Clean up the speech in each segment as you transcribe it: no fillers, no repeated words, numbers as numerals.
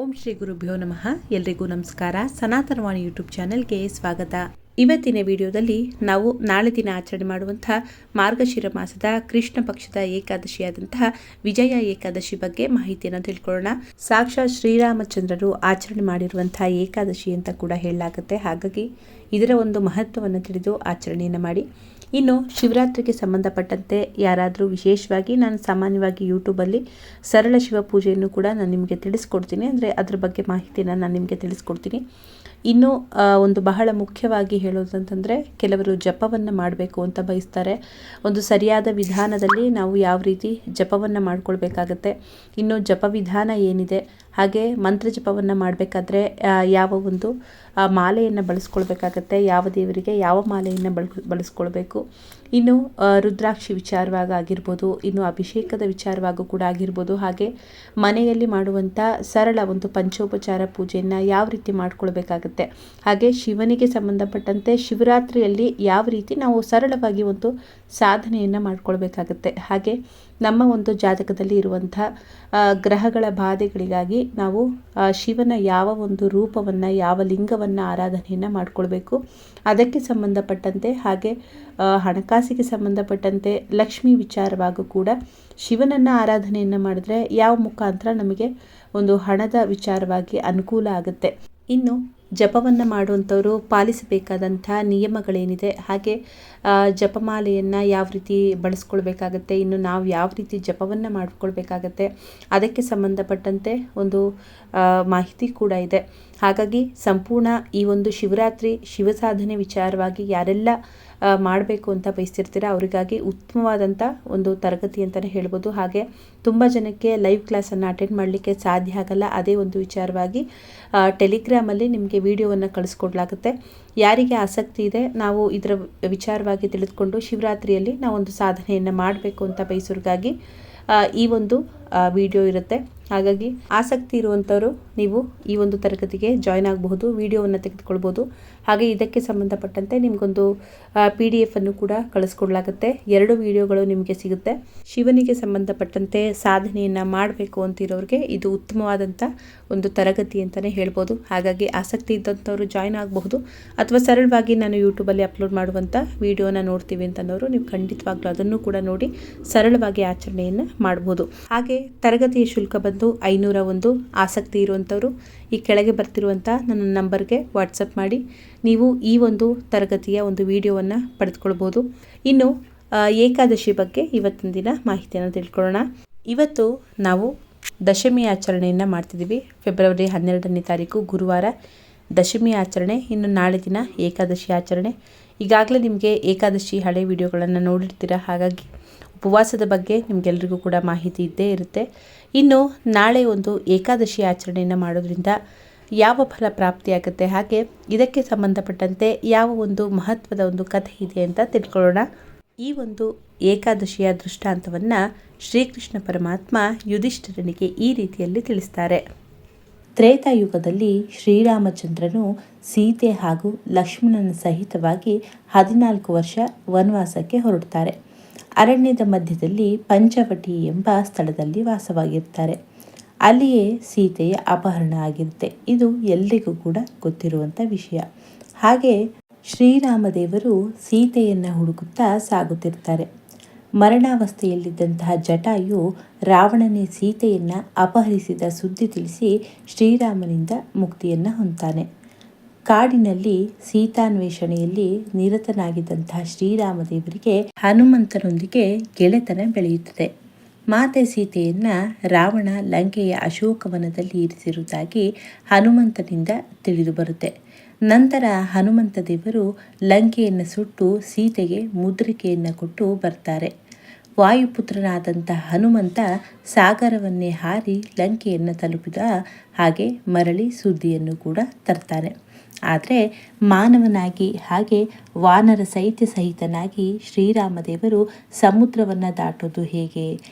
ಓಂ ಶ್ರೀ ಗುರುಭ್ಯೋ ನಮಃ. ಎಲ್ರಿಗೂ ನಮಸ್ಕಾರ. ಸನಾತನವಾಣಿ ಯೂಟ್ಯೂಬ್ ಚಾನೆಲ್ಗೆ ಸ್ವಾಗತ. ಇವತ್ತಿನ ವಿಡಿಯೋದಲ್ಲಿ ನಾವು ನಾಳೆ ದಿನ ಆಚರಣೆ ಮಾಡುವಂತಹ ಮಾರ್ಗಶಿರ ಮಾಸದ ಕೃಷ್ಣ ಪಕ್ಷದ ಏಕಾದಶಿಯಾದಂತಹ ವಿಜಯ ಏಕಾದಶಿ ಬಗ್ಗೆ ಮಾಹಿತಿಯನ್ನು ತಿಳ್ಕೊಳ್ಳೋಣ. ಸಾಕ್ಷಾತ್ ಶ್ರೀರಾಮಚಂದ್ರರು ಆಚರಣೆ ಮಾಡಿರುವಂತಹ ಏಕಾದಶಿ ಅಂತ ಕೂಡ ಹೇಳಲಾಗುತ್ತೆ. ಹಾಗಾಗಿ ಇದರ ಒಂದು ಮಹತ್ವವನ್ನು ತಿಳಿದು ಆಚರಣೆಯನ್ನು ಮಾಡಿ. ಇನ್ನು ಶಿವರಾತ್ರಿಗೆ ಸಂಬಂಧಪಟ್ಟಂತೆ ಯಾರಾದರೂ ವಿಶೇಷವಾಗಿ ನಾನು ಸಾಮಾನ್ಯವಾಗಿ ಯೂಟ್ಯೂಬಲ್ಲಿ ಸರಳ ಶಿವ ಪೂಜೆಯನ್ನು ಕೂಡ ನಾನು ನಿಮಗೆ ತಿಳಿಸ್ಕೊಡ್ತೀನಿ. ಅಂದರೆ ಅದ್ರ ಬಗ್ಗೆ ಮಾಹಿತಿಯನ್ನು ನಾನು ನಿಮಗೆ ತಿಳಿಸ್ಕೊಡ್ತೀನಿ. ಇನ್ನು ಒಂದು ಬಹಳ ಮುಖ್ಯವಾಗಿ ಹೇಳೋದಂತಂದರೆ, ಕೆಲವರು ಜಪವನ್ನು ಮಾಡಬೇಕು ಅಂತ ಬಯಸ್ತಾರೆ. ಒಂದು ಸರಿಯಾದ ವಿಧಾನದಲ್ಲಿ ನಾವು ಯಾವ ರೀತಿ ಜಪವನ್ನು ಮಾಡ್ಕೊಳ್ಬೇಕಾಗತ್ತೆ, ಇನ್ನು ಜಪ ವಿಧಾನ ಏನಿದೆ, ಹಾಗೆ ಮಂತ್ರ ಜಪವನ್ನು ಮಾಡಬೇಕಾದ್ರೆ ಯಾವ ಒಂದು ಮಾಲೆಯನ್ನು ಬಳಸ್ಕೊಳ್ಬೇಕಾಗತ್ತೆ, ಯಾವ ದೇವರಿಗೆ ಯಾವ ಮಾಲೆಯನ್ನು ಬಳಸ್ಕೊಳ್ಬೇಕು, ಇನ್ನು ರುದ್ರಾಕ್ಷಿ ವಿಚಾರವಾಗಿ ಆಗಿರ್ಬೋದು, ಇನ್ನು ಅಭಿಷೇಕದ ವಿಚಾರವಾಗೂ ಕೂಡ ಆಗಿರ್ಬೋದು, ಹಾಗೆ ಮನೆಯಲ್ಲಿ ಮಾಡುವಂಥ ಸರಳ ಒಂದು ಪಂಚೋಪಚಾರ ಪೂಜೆಯನ್ನು ಯಾವ ರೀತಿ ಮಾಡ್ಕೊಳ್ಬೇಕಾಗತ್ತೆ, ಹಾಗೆ ಶಿವನಿಗೆ ಸಂಬಂಧಪಟ್ಟಂತೆ ಶಿವರಾತ್ರಿಯಲ್ಲಿ ಯಾವ ರೀತಿ ನಾವು ಸರಳವಾಗಿ ಒಂದು ಸಾಧನೆಯನ್ನು ಮಾಡ್ಕೊಳ್ಬೇಕಾಗತ್ತೆ, ಹಾಗೆ ನಮ್ಮ ಒಂದು ಜಾತಕದಲ್ಲಿ ಇರುವಂಥ ಗ್ರಹಗಳ ಬಾಧೆಗಳಿಗಾಗಿ ನಾವು ಶಿವನ ಯಾವ ಒಂದು ರೂಪವನ್ನು, ಯಾವ ಲಿಂಗವನ್ನು ಆರಾಧನೆಯನ್ನು ಮಾಡ್ಕೊಳ್ಬೇಕು, ಅದಕ್ಕೆ ಸಂಬಂಧಪಟ್ಟಂತೆ ಹಾಗೆ ಹಣಕಾಸಿಗೆ ಸಂಬಂಧಪಟ್ಟಂತೆ ಲಕ್ಷ್ಮಿ ವಿಚಾರವಾಗೂ ಕೂಡ ಶಿವನನ್ನು ಆರಾಧನೆಯನ್ನು ಮಾಡಿದ್ರೆ ಯಾವ ಮುಖಾಂತರ ನಮಗೆ ಒಂದು ಹಣದ ವಿಚಾರವಾಗಿ ಅನುಕೂಲ ಆಗುತ್ತೆ. ಇನ್ನು ಜಪವನ್ನು ಮಾಡುವಂಥವರು ಪಾಲಿಸಬೇಕಾದಂಥ ನಿಯಮಗಳೇನಿದೆ, ಹಾಗೆ ಜಪಮಾಲೆಯನ್ನು ಯಾವ ರೀತಿ ಬಳಸ್ಕೊಳ್ಬೇಕಾಗತ್ತೆ, ಇನ್ನು ನಾವು ಯಾವ ರೀತಿ ಜಪವನ್ನು ಮಾಡಿಕೊಳ್ಬೇಕಾಗತ್ತೆ, ಅದಕ್ಕೆ ಸಂಬಂಧಪಟ್ಟಂತೆ ಒಂದು ಮಾಹಿತಿ ಕೂಡ ಇದೆ. ಹಾಗಾಗಿ ಸಂಪೂರ್ಣ ಈ ಒಂದು ಶಿವರಾತ್ರಿ ಶಿವ ಸಾಧನೆ ವಿಚಾರವಾಗಿ ಯಾರೆಲ್ಲ ಮಾಡಬೇಕು ಅಂತ ಬಯಸ್ತಿರ್ತೀರ ಅವರಿಗಾಗಿ ಉತ್ತಮವಾದಂಥ ಒಂದು ತರಗತಿ ಅಂತಲೇ ಹೇಳ್ಬೋದು. ಹಾಗೆ ತುಂಬ ಜನಕ್ಕೆ ಲೈವ್ ಕ್ಲಾಸನ್ನು ಅಟೆಂಡ್ ಮಾಡಲಿಕ್ಕೆ ಸಾಧ್ಯ ಆಗಲ್ಲ. ಅದೇ ಒಂದು ವಿಚಾರವಾಗಿ ಟೆಲಿಗ್ರಾಮಲ್ಲಿ ನಿಮಗೆ ವಿಡಿಯೋವನ್ನು ಕಳಿಸ್ಕೊಡ್ಲಾಗುತ್ತೆ. ಯಾರಿಗೆ ಆಸಕ್ತಿ ಇದೆ, ನಾವು ಇದರ ವಿಚಾರವಾಗಿ ತಿಳಿದುಕೊಂಡು ಶಿವರಾತ್ರಿಯಲ್ಲಿ ನಾವೊಂದು ಸಾಧನೆಯನ್ನು ಮಾಡಬೇಕು ಅಂತ ಬಯಸೋರಿಗಾಗಿ ಈ ಒಂದು ವಿಡಿಯೋ ಇರುತ್ತೆ. ಹಾಗಾಗಿ ಆಸಕ್ತಿ ಇರುವಂಥವರು ನೀವು ಈ ಒಂದು ತರಗತಿಗೆ ಜಾಯ್ನ್ ಆಗಬಹುದು, ವಿಡಿಯೋವನ್ನು ತೆಗೆದುಕೊಳ್ಬೋದು. ಹಾಗೆ ಇದಕ್ಕೆ ಸಂಬಂಧಪಟ್ಟಂತೆ ನಿಮಗೊಂದು PDF ಅನ್ನು ಕೂಡ ಕಳಿಸ್ಕೊಡ್ಲಾಗುತ್ತೆ. 2 ವಿಡಿಯೋಗಳು ನಿಮಗೆ ಸಿಗುತ್ತೆ. ಶಿವನಿಗೆ ಸಂಬಂಧಪಟ್ಟಂತೆ ಸಾಧನೆಯನ್ನು ಮಾಡಬೇಕು ಅಂತಿರೋರಿಗೆ ಇದು ಉತ್ತಮವಾದಂಥ ಒಂದು ತರಗತಿ ಅಂತಲೇ ಹೇಳ್ಬೋದು. ಹಾಗಾಗಿ ಆಸಕ್ತಿ ಇದ್ದಂಥವ್ರು ಜಾಯ್ನ್ ಆಗಬಹುದು, ಅಥವಾ ಸರಳವಾಗಿ ನಾನು ಯೂಟ್ಯೂಬಲ್ಲಿ ಅಪ್ಲೋಡ್ ಮಾಡುವಂಥ ವಿಡಿಯೋನ ನೋಡ್ತೀವಿ ಅಂತಂದವರು ನೀವು ಖಂಡಿತವಾಗ್ಲೂ ಅದನ್ನು ಕೂಡ ನೋಡಿ ಸರಳವಾಗಿ ಆಚರಣೆಯನ್ನು ಮಾಡ್ಬೋದು. ಹಾಗೆ ತರಗತಿಯ ಶುಲ್ಕ ಬಂದು 501. ಆಸಕ್ತಿ ಇರುವಂಥವರು ಈ ಕೆಳಗೆ ಬರ್ತಿರುವಂಥ ನನ್ನ ನಂಬರ್ಗೆ ವಾಟ್ಸಪ್ ಮಾಡಿ ನೀವು ಈ ಒಂದು ತರಗತಿಯ ಒಂದು ವಿಡಿಯೋವನ್ನು ಪಡೆದುಕೊಳ್ಬೋದು. ಇನ್ನು ಏಕಾದಶಿ ಬಗ್ಗೆ ಇವತ್ತಿನ ದಿನ ಮಾಹಿತಿಯನ್ನು ತಿಳ್ಕೊಳ್ಳೋಣ. ಇವತ್ತು ನಾವು ದಶಮಿ ಆಚರಣೆಯನ್ನು ಮಾಡ್ತಿದ್ದೀವಿ. ಫೆಬ್ರವರಿ 12ನೇ ತಾರೀಕು ಗುರುವಾರ ದಶಮಿ ಆಚರಣೆ. ಇನ್ನು ನಾಳೆ ದಿನ ಏಕಾದಶಿ ಆಚರಣೆ. ಈಗಾಗಲೇ ನಿಮಗೆ ಏಕಾದಶಿ ಹಳೆ ವಿಡಿಯೋಗಳನ್ನು ನೋಡಿರ್ತೀರ. ಹಾಗಾಗಿ ಉಪವಾಸದ ಬಗ್ಗೆ ನಿಮಗೆಲ್ರಿಗೂ ಕೂಡ ಮಾಹಿತಿ ಇದ್ದೇ ಇರುತ್ತೆ. ಇನ್ನು ನಾಳೆ ಒಂದು ಏಕಾದಶಿ ಆಚರಣೆಯನ್ನು ಮಾಡೋದ್ರಿಂದ ಯಾವ ಫಲ ಪ್ರಾಪ್ತಿಯಾಗುತ್ತೆ, ಹಾಗೆ ಇದಕ್ಕೆ ಸಂಬಂಧಪಟ್ಟಂತೆ ಯಾವ ಒಂದು ಮಹತ್ವದ ಒಂದು ಕಥೆ ಇದೆ ಅಂತ ತಿಳ್ಕೊಳ್ಳೋಣ. ಈ ಒಂದು ಏಕಾದಶಿಯ ದೃಷ್ಟಾಂತವನ್ನು ಶ್ರೀಕೃಷ್ಣ ಪರಮಾತ್ಮ ಯುಧಿಷ್ಠಿರನಿಗೆ ಈ ರೀತಿಯಲ್ಲಿ ತಿಳಿಸ್ತಾರೆ. ತ್ರೇತಾಯುಗದಲ್ಲಿ ಶ್ರೀರಾಮಚಂದ್ರನು ಸೀತೆ ಹಾಗೂ ಲಕ್ಷ್ಮಣನ ಸಹಿತವಾಗಿ 14 ವರ್ಷ ವನವಾಸಕ್ಕೆ ಹೊರಡ್ತಾರೆ. ಅರಣ್ಯದ ಮಧ್ಯದಲ್ಲಿ ಪಂಚವಟಿ ಎಂಬ ಸ್ಥಳದಲ್ಲಿ ವಾಸವಾಗಿರ್ತಾರೆ. ಅಲ್ಲಿಯೇ ಸೀತೆಯ ಅಪಹರಣ ಆಗಿರುತ್ತೆ. ಇದು ಎಲ್ರಿಗೂ ಕೂಡ ಗೊತ್ತಿರುವಂಥ ವಿಷಯ. ಹಾಗೆ ಶ್ರೀರಾಮದೇವರು ಸೀತೆಯನ್ನು ಹುಡುಕುತ್ತಾ ಸಾಗುತ್ತಿರ್ತಾರೆ. ಮರಣಾವಸ್ಥೆಯಲ್ಲಿದ್ದಂತಹ ಜಟಾಯು ರಾವಣನೇ ಸೀತೆಯನ್ನು ಅಪಹರಿಸಿದ ಸುದ್ದಿ ತಿಳಿಸಿ ಶ್ರೀರಾಮನಿಂದ ಮುಕ್ತಿಯನ್ನು ಹೊಂತಾನೆ. ಕಾಡಿನಲ್ಲಿ ಸೀತಾನ್ವೇಷಣೆಯಲ್ಲಿ ನಿರತನಾಗಿದ್ದಂತಹ ಶ್ರೀರಾಮದೇವರಿಗೆ ಹನುಮಂತನೊಂದಿಗೆ ಗೆಳೆತನ ಬೆಳೆಯುತ್ತದೆ. ಮಾತೆ ಸೀತೆಯನ್ನು ರಾವಣ ಲಂಕೆಯ ಅಶೋಕವನದಲ್ಲಿ ಇರಿಸಿರುವುದಾಗಿ ಹನುಮಂತನಿಂದ ತಿಳಿದು ಬರುತ್ತೆ. ನಂತರ ಹನುಮಂತ ದೇವರು ಲಂಕೆಯನ್ನು ಸುಟ್ಟು ಸೀತೆಗೆ ಮುದ್ರಿಕೆಯನ್ನು ಕೊಟ್ಟು ಬರ್ತಾರೆ. ವಾಯುಪುತ್ರನಾದಂತಹ ಹನುಮಂತ ಸಾಗರವನ್ನೇ ಹಾರಿ ಲಂಕೆಯನ್ನು ತಲುಪಿದ ಹಾಗೆ ಮರಳಿ ಸುದ್ದಿಯನ್ನು ಕೂಡ ತರ್ತಾನೆ. ಆದರೆ ಮಾನವನಾಗಿ ಹಾಗೆ ವಾನರ ಸಹಿತನಾಗಿ ಶ್ರೀರಾಮದೇವರು ಸಮುದ್ರವನ್ನು ದಾಟೋದು ಹೇಗೆ?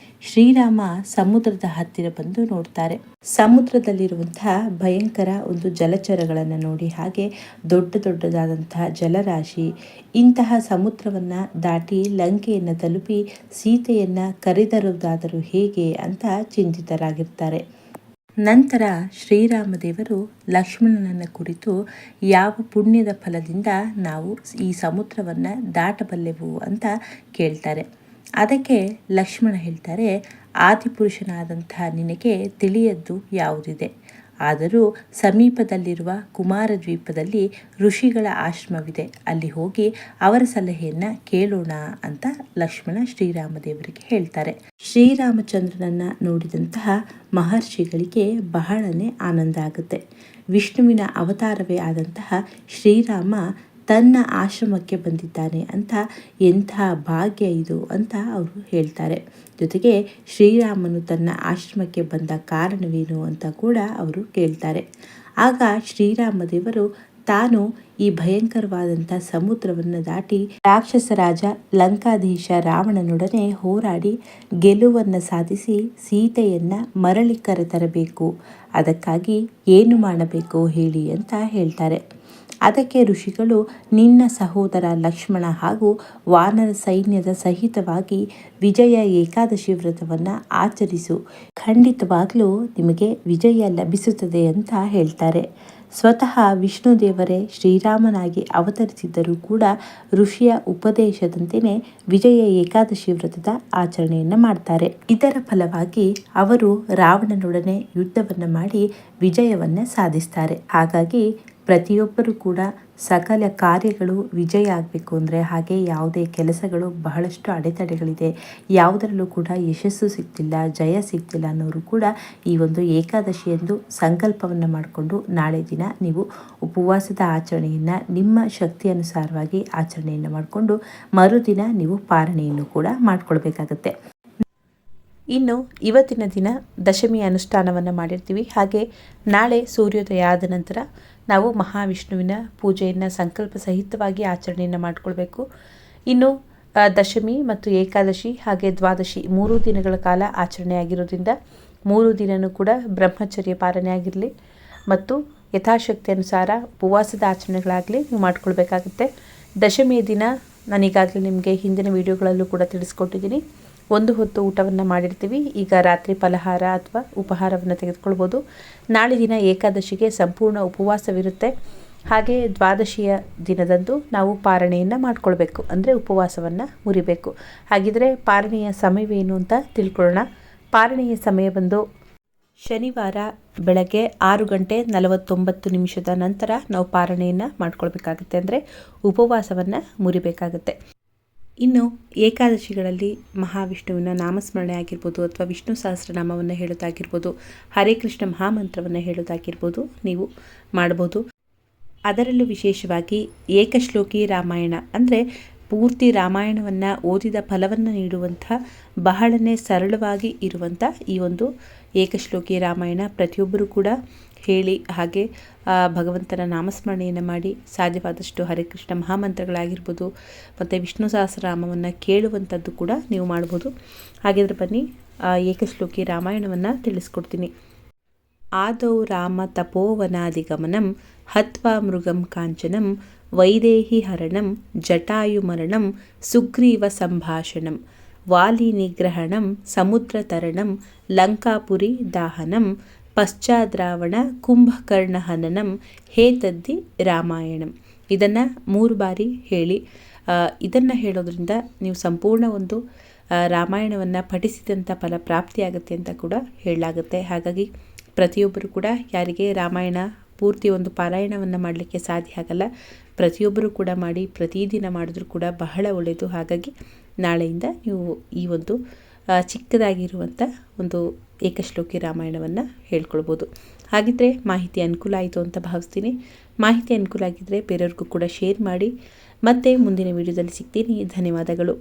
ಶ್ರೀರಾಮ ಸಮುದ್ರದ ಹತ್ತಿರ ಬಂದು ನೋಡ್ತಾರೆ. ಸಮುದ್ರದಲ್ಲಿರುವಂತಹ ಭಯಂಕರ ಒಂದು ಜಲಚರಗಳನ್ನು ನೋಡಿ, ಹಾಗೆ ದೊಡ್ಡದಾದಂತಹ ಜಲರಾಶಿ, ಇಂತಹ ಸಮುದ್ರವನ್ನು ದಾಟಿ ಲಂಕೆಯನ್ನು ತಲುಪಿ ಸೀತೆಯನ್ನು ಕರೆತರುವುದಾದರೂ ಹೇಗೆ ಅಂತ ಚಿಂತಿತರಾಗಿರ್ತಾರೆ. ನಂತರ ಶ್ರೀರಾಮದೇವರು ಲಕ್ಷ್ಮಣನನ್ನ ಕುರಿತು ಯಾವ ಪುಣ್ಯದ ಫಲದಿಂದ ನಾವು ಈ ಸಮುದ್ರವನ್ನು ದಾಟಬಲ್ಲೆವು ಅಂತ ಕೇಳ್ತಾರೆ. ಅದಕ್ಕೆ ಲಕ್ಷ್ಮಣ ಹೇಳ್ತಾರೆ, ಆದಿಪುರುಷನಾದಂತಹ ನಿನಗೆ ತಿಳಿಯದ್ದು ಯಾವುದಿದೆ, ಆದರೂ ಸಮೀಪದಲ್ಲಿರುವ ಕುಮಾರದ್ವೀಪದಲ್ಲಿ ಋಷಿಗಳ ಆಶ್ರಮವಿದೆ, ಅಲ್ಲಿ ಹೋಗಿ ಅವರ ಸಲಹೆಯನ್ನು ಕೇಳೋಣ ಅಂತ ಲಕ್ಷ್ಮಣ ಶ್ರೀರಾಮದೇವರಿಗೆ ಹೇಳ್ತಾರೆ. ಶ್ರೀರಾಮಚಂದ್ರನನ್ನು ನೋಡಿದಂತಹ ಮಹರ್ಷಿಗಳಿಗೆ ಬಹಳನೇ ಆನಂದ ಆಗುತ್ತೆ. ವಿಷ್ಣುವಿನ ಅವತಾರವೇ ಆದಂತಹ ಶ್ರೀರಾಮ ತನ್ನ ಆಶ್ರಮಕ್ಕೆ ಬಂದಿದ್ದಾನೆ ಅಂತ ಎಂಥ ಭಾಗ್ಯ ಇದು ಅಂತ ಅವರು ಹೇಳ್ತಾರೆ. ಜೊತೆಗೆ ಶ್ರೀರಾಮನು ತನ್ನ ಆಶ್ರಮಕ್ಕೆ ಬಂದ ಕಾರಣವೇನು ಅಂತ ಕೂಡ ಅವರು ಕೇಳ್ತಾರೆ. ಆಗ ಶ್ರೀರಾಮದೇವರು ತಾನು ಈ ಭಯಂಕರವಾದಂಥ ಸಮುದ್ರವನ್ನು ದಾಟಿ ರಾಕ್ಷಸ ರಾಜ ಲಂಕಾಧೀಶ ರಾವಣನೊಡನೆ ಹೋರಾಡಿ ಗೆಲುವನ್ನು ಸಾಧಿಸಿ ಸೀತೆಯನ್ನು ಮರಳಿ ಕರೆತರಬೇಕು, ಅದಕ್ಕಾಗಿ ಏನು ಮಾಡಬೇಕು ಹೇಳಿ ಅಂತ ಹೇಳ್ತಾರೆ. ಅದಕ್ಕೆ ಋಷಿಗಳು, ನಿನ್ನ ಸಹೋದರ ಲಕ್ಷ್ಮಣ ಹಾಗೂ ವಾನರ ಸೈನ್ಯದ ಸಹಿತವಾಗಿ ವಿಜಯ ಏಕಾದಶಿ ವ್ರತವನ್ನು ಆಚರಿಸು, ಖಂಡಿತವಾಗಲೂ ನಿಮಗೆ ವಿಜಯ ಲಭಿಸುತ್ತದೆ ಅಂತ ಹೇಳ್ತಾರೆ. ಸ್ವತಃ ವಿಷ್ಣುದೇವರೇ ಶ್ರೀರಾಮನಾಗಿ ಅವತರಿಸಿದ್ದರೂ ಕೂಡ ಋಷಿಯ ಉಪದೇಶದಂತೆಯೇ ವಿಜಯ ಏಕಾದಶಿ ವ್ರತದ ಆಚರಣೆಯನ್ನು ಮಾಡ್ತಾರೆ. ಇದರ ಫಲವಾಗಿ ಅವರು ರಾವಣನೊಡನೆ ಯುದ್ಧವನ್ನು ಮಾಡಿ ವಿಜಯವನ್ನು ಸಾಧಿಸ್ತಾರೆ. ಹಾಗಾಗಿ ಪ್ರತಿಯೊಬ್ಬರೂ ಕೂಡ ಸಕಲ ಕಾರ್ಯಗಳು ವಿಜಯ ಆಗಬೇಕು ಅಂದರೆ, ಹಾಗೆ ಯಾವುದೇ ಕೆಲಸಗಳು ಬಹಳಷ್ಟು ಅಡೆತಡೆಗಳಿದೆ, ಯಾವುದರಲ್ಲೂ ಕೂಡ ಯಶಸ್ಸು ಸಿಗ್ತಿಲ್ಲ, ಜಯ ಸಿಗ್ತಿಲ್ಲ ಅನ್ನೋರು ಕೂಡ ಈ ಒಂದು ಏಕಾದಶಿಯಂದು ಸಂಕಲ್ಪವನ್ನು ಮಾಡಿಕೊಂಡು ನಾಳೆ ದಿನ ನೀವು ಉಪವಾಸದ ಆಚರಣೆಯನ್ನು ನಿಮ್ಮ ಶಕ್ತಿ ಅನುಸಾರವಾಗಿ ಆಚರಣೆಯನ್ನು ಮಾಡಿಕೊಂಡು ಮರುದಿನ ನೀವು ಪಾರಣೆಯನ್ನು ಕೂಡ ಮಾಡಿಕೊಳ್ಬೇಕಾಗತ್ತೆ. ಇನ್ನು ಇವತ್ತಿನ ದಿನ ದಶಮಿ ಅನುಷ್ಠಾನವನ್ನು ಮಾಡಿರ್ತೀವಿ. ಹಾಗೆ ನಾಳೆ ಸೂರ್ಯೋದಯ ಆದ ನಂತರ ನಾವು ಮಹಾವಿಷ್ಣುವಿನ ಪೂಜೆಯನ್ನು ಸಂಕಲ್ಪ ಸಹಿತವಾಗಿ ಆಚರಣೆಯನ್ನು ಮಾಡಿಕೊಳ್ಬೇಕು. ಇನ್ನು ದಶಮಿ ಮತ್ತು ಏಕಾದಶಿ ಹಾಗೆ ದ್ವಾದಶಿ 3 ದಿನಗಳ ಕಾಲ ಆಚರಣೆ ಆಗಿರೋದ್ರಿಂದ 3 ದಿನವೂ ಕೂಡ ಬ್ರಹ್ಮಚರ್ಯ ಪಾಲನೆ ಆಗಿರಲಿ ಮತ್ತು ಯಥಾಶಕ್ತಿ ಅನುಸಾರ ಉಪವಾಸದ ಆಚರಣೆಗಳಾಗಲಿ ನೀವು ಮಾಡಿಕೊಳ್ಬೇಕಾಗುತ್ತೆ. ದಶಮಿಯ ದಿನ ನಾನೀಗಾಗಲೇ ನಿಮಗೆ ಹಿಂದಿನ ವಿಡಿಯೋಗಳಲ್ಲೂ ಕೂಡ ತಿಳಿಸ್ಕೊಟ್ಟಿದ್ದೀನಿ. 1 ಹೊತ್ತು ಊಟವನ್ನು ಮಾಡಿರ್ತೀವಿ. ಈಗ ರಾತ್ರಿ ಫಲಹಾರ ಅಥವಾ ಉಪಹಾರವನ್ನು ತೆಗೆದುಕೊಳ್ಬೋದು. ನಾಳೆ ದಿನ ಏಕಾದಶಿಗೆ ಸಂಪೂರ್ಣ ಉಪವಾಸವಿರುತ್ತೆ. ಹಾಗೆ ದ್ವಾದಶಿಯ ದಿನದಂದು ನಾವು ಪಾರಣೆಯನ್ನು ಮಾಡಿಕೊಳ್ಬೇಕು, ಅಂದರೆ ಉಪವಾಸವನ್ನು ಮುರಿಬೇಕು. ಹಾಗಿದ್ರೆ ಪಾರಣೆಯ ಸಮಯವೇನು ಅಂತ ತಿಳ್ಕೊಳ್ಳೋಣ. ಪಾರಣೆಯ ಸಮಯ ಬಂದು ಶನಿವಾರ ಬೆಳಗ್ಗೆ 6:49 ನಂತರ ನಾವು ಪಾರಣೆಯನ್ನು ಮಾಡ್ಕೊಳ್ಬೇಕಾಗುತ್ತೆ, ಅಂದರೆ ಉಪವಾಸವನ್ನು ಮುರಿಬೇಕಾಗುತ್ತೆ. ಇನ್ನು ಏಕಾದಶಿಗಳಲ್ಲಿ ಮಹಾವಿಷ್ಣುವಿನ ನಾಮಸ್ಮರಣೆ ಆಗಿರ್ಬೋದು ಅಥವಾ ವಿಷ್ಣು ಸಹಸ್ರನಾಮವನ್ನು ಹೇಳೋದಾಗಿರ್ಬೋದು, ಹರೇ ಕೃಷ್ಣ ಮಹಾಮಂತ್ರವನ್ನು ಹೇಳೋದಾಗಿರ್ಬೋದು ನೀವು ಮಾಡ್ಬೋದು. ಅದರಲ್ಲೂ ವಿಶೇಷವಾಗಿ ಏಕಶ್ಲೋಕಿ ರಾಮಾಯಣ ಅಂದರೆ ಪೂರ್ತಿ ರಾಮಾಯಣವನ್ನು ಓದಿದ ಫಲವನ್ನು ನೀಡುವಂಥ ಬಹಳನೇ ಸರಳವಾಗಿ ಇರುವಂಥ ಈ ಒಂದು ಏಕಶ್ಲೋಕಿ ರಾಮಾಯಣ ಪ್ರತಿಯೊಬ್ಬರೂ ಕೂಡ ಹೇಳಿ ಹಾಗೆ ಭಗವಂತನ ನಾಮಸ್ಮರಣೆಯನ್ನು ಮಾಡಿ ಸಾಧ್ಯವಾದಷ್ಟು ಹರಿಕೃಷ್ಣ ಮಹಾಮಂತ್ರಗಳಾಗಿರ್ಬೋದು ಮತ್ತು ವಿಷ್ಣು ಸಹಸ್ರನಾಮವನ್ನು ಕೇಳುವಂಥದ್ದು ಕೂಡ ನೀವು ಮಾಡ್ಬೋದು. ಹಾಗಿದ್ರೆ ಬನ್ನಿ ಏಕಶ್ಲೋಕಿ ರಾಮಾಯಣವನ್ನು ತಿಳಿಸ್ಕೊಡ್ತೀನಿ. ಆದೌ ರಾಮ ತಪೋವನಾದಿಗಮನಂ ಹತ್ವಾ ಮೃಗಂ ಕಾಂಚನಂ ವೈದೇಹಿ ಹರಣಂ ಜಟಾಯುಮರಣಂ ಸುಗ್ರೀವ ಸಂಭಾಷಣಂ ವಾಲಿ ನಿಗ್ರಹಣಂ ಸಮುದ್ರ ತರಣಂ ಲಂಕಾಪುರಿ ದಾಹನಂ ಪಶ್ಚಾದ್ರಾವಣ ಕುಂಭಕರ್ಣ ಹನನಂ ಹೇತದ್ದಿ ರಾಮಾಯಣಂ. ಇದನ್ನು 3 ಬಾರಿ ಹೇಳಿ. ಇದನ್ನು ಹೇಳೋದ್ರಿಂದ ನೀವು ಸಂಪೂರ್ಣ ಒಂದು ರಾಮಾಯಣವನ್ನು ಪಠಿಸಿದಂಥ ಫಲ ಪ್ರಾಪ್ತಿಯಾಗುತ್ತೆ ಅಂತ ಕೂಡ ಹೇಳಲಾಗುತ್ತೆ. ಹಾಗಾಗಿ ಪ್ರತಿಯೊಬ್ಬರು ಕೂಡ ಯಾರಿಗೆ ರಾಮಾಯಣ ಪೂರ್ತಿ ಒಂದು ಪಾರಾಯಣವನ್ನು ಮಾಡಲಿಕ್ಕೆ ಸಾಧ್ಯ ಆಗಲ್ಲ, ಪ್ರತಿಯೊಬ್ಬರು ಕೂಡ ಮಾಡಿ, ಪ್ರತಿದಿನ ಮಾಡಿದ್ರೂ ಕೂಡ ಬಹಳ ಒಳ್ಳೆಯದು. ಹಾಗಾಗಿ ನಾಳೆಯಿಂದ ನೀವು ಈ ಒಂದು ಚಿಕ್ಕದಾಗಿರುವಂಥ ಒಂದು ಏಕಶ್ಲೋಕಿ ರಾಮಾಯಣವನ್ನು ಹೇಳ್ಕೊಳ್ಬೋದು. ಹಾಗಿದ್ದರೆ ಮಾಹಿತಿ ಅನುಕೂಲ ಆಯಿತು ಅಂತ ಭಾವಿಸ್ತೀನಿ. ಮಾಹಿತಿ ಅನುಕೂಲ ಆಗಿದ್ದರೆ ಬೇರೆಯವ್ರಿಗೂ ಕೂಡ ಶೇರ್ ಮಾಡಿ. ಮತ್ತೆ ಮುಂದಿನ ವಿಡಿಯೋದಲ್ಲಿ ಸಿಗ್ತೀನಿ. ಧನ್ಯವಾದಗಳು.